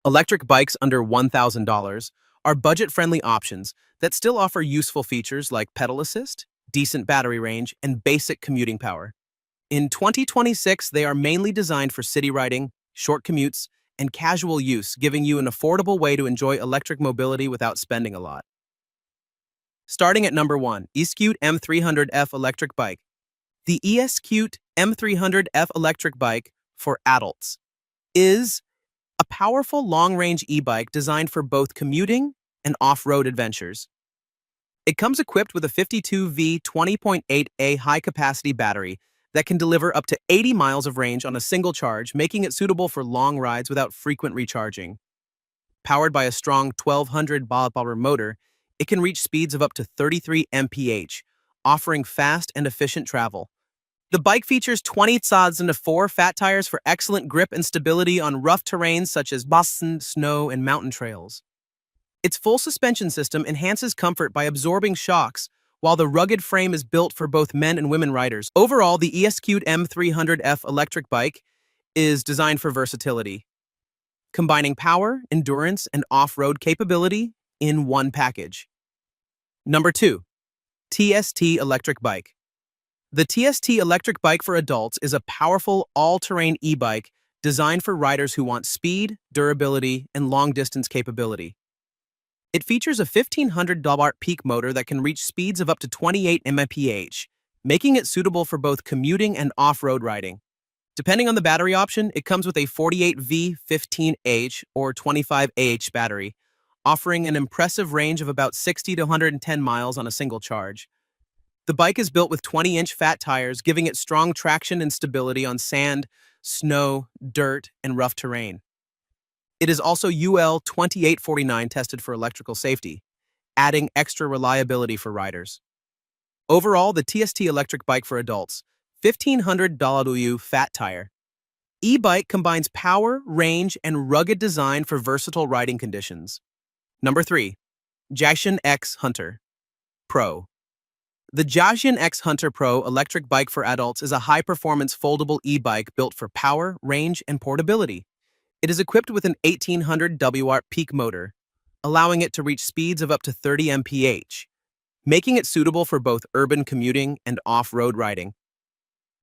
Electric bikes under $1,000 are budget-friendly options that still offer useful features like pedal assist, decent battery range, and basic commuting power. In 2026, they are mainly designed for city riding, short commutes, and casual use, giving you an affordable way to enjoy electric mobility without spending a lot. Starting at number 1, ESKUTE M300F Electric Bike. The ESKUTE M300F Electric Bike for adults is a powerful long-range e-bike designed for both commuting and off-road adventures. It comes equipped with a 52V 20.8A high-capacity battery that can deliver up to 80 miles of range on a single charge, making it suitable for long rides without frequent recharging. Powered by a strong 1200 horsepower motor, it can reach speeds of up to 33 mph, offering fast and efficient travel. The bike features 2004 fat tires for excellent grip and stability on rough terrains such as Boston, snow, and mountain trails. Its full suspension system enhances comfort by absorbing shocks, while the rugged frame is built for both men and women riders. Overall, the ESKUTE M300F electric bike is designed for versatility, combining power, endurance, and off-road capability in one package. Number 2. TST Electric Bike. The TST Electric Bike for adults is a powerful, all-terrain e-bike designed for riders who want speed, durability, and long-distance capability. It features a 1500 watt peak motor that can reach speeds of up to 28 mph, making it suitable for both commuting and off-road riding. Depending on the battery option, it comes with a 48V 15H or 25Ah battery, offering an impressive range of about 60 to 110 miles on a single charge. The bike is built with 20-inch fat tires, giving it strong traction and stability on sand, snow, dirt, and rough terrain. It is also UL 2849 tested for electrical safety, adding extra reliability for riders. Overall, the TST Electric Bike for adults, 1500 W fat tire. E-bike combines power, range, and rugged design for versatile riding conditions. Number 3. Jasion X Hunter PRO. The Jasion X Hunter PRO electric bike for adults is a high-performance foldable e-bike built for power, range, and portability. It is equipped with an 1800 W peak motor, allowing it to reach speeds of up to 30 mph, making it suitable for both urban commuting and off-road riding.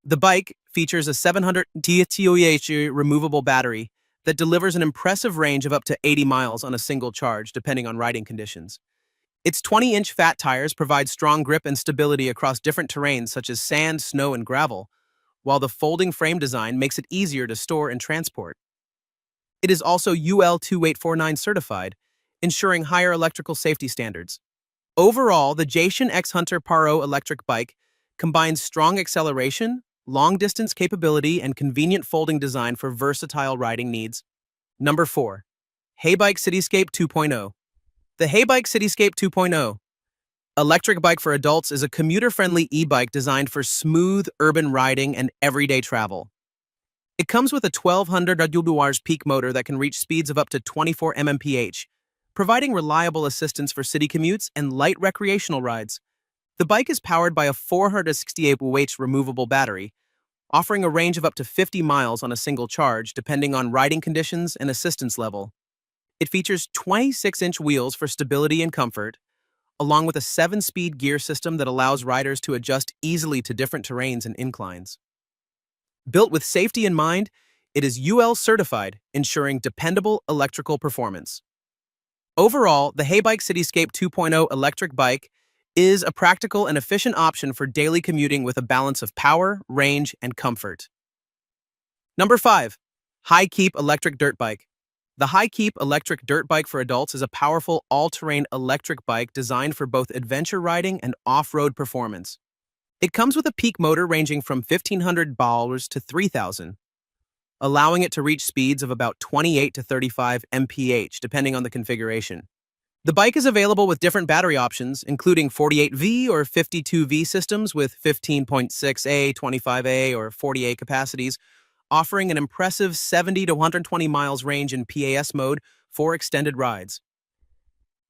The bike features a 700 mAh removable battery that delivers an impressive range of up to 80 miles on a single charge, depending on riding conditions. Its 20-inch fat tires provide strong grip and stability across different terrains such as sand, snow, and gravel, while the folding frame design makes it easier to store and transport. It is also UL 2849 certified, ensuring higher electrical safety standards. Overall, the Jasion X Hunter PRO electric bike combines strong acceleration, long-distance capability, and convenient folding design for versatile riding needs. Number 4. Heybike Cityscape 2.0. The Heybike Cityscape 2.0 electric bike for adults is a commuter-friendly e-bike designed for smooth urban riding and everyday travel. It comes with a 1200 W peak motor that can reach speeds of up to 24 mph, providing reliable assistance for city commutes and light recreational rides. The bike is powered by a 468 watt removable battery, offering a range of up to 50 miles on a single charge depending on riding conditions and assistance level. It features 26-inch wheels for stability and comfort, along with a 7-speed gear system that allows riders to adjust easily to different terrains and inclines. Built with safety in mind, it is UL certified, ensuring dependable electrical performance. Overall, the Heybike Cityscape 2.0 electric bike is a practical and efficient option for daily commuting with a balance of power, range, and comfort. Number 5. HiKeep Electric Dirt Bike. The HiKeep electric dirt bike for adults is a powerful all-terrain electric bike designed for both adventure riding and off-road performance. It comes with a peak motor ranging from 1500 to 3000, allowing it to reach speeds of about 28 to 35 mph depending on the configuration. The bike is available with different battery options, including 48V or 52V systems with 15.6A, 25A, or 40A capacities, offering an impressive 70 to 120 miles range in PAS mode for extended rides.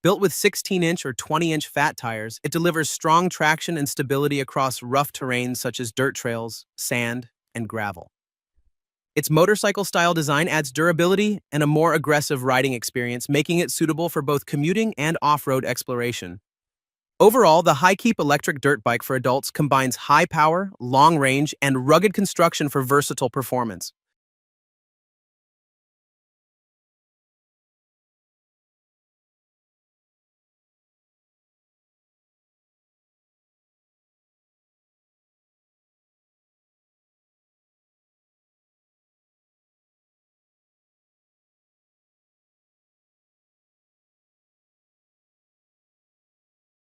Built with 16-inch or 20-inch fat tires, it delivers strong traction and stability across rough terrains such as dirt trails, sand, and gravel. Its motorcycle-style design adds durability and a more aggressive riding experience, making it suitable for both commuting and off-road exploration. Overall, the HiKeep electric dirt bike for adults combines high power, long range, and rugged construction for versatile performance.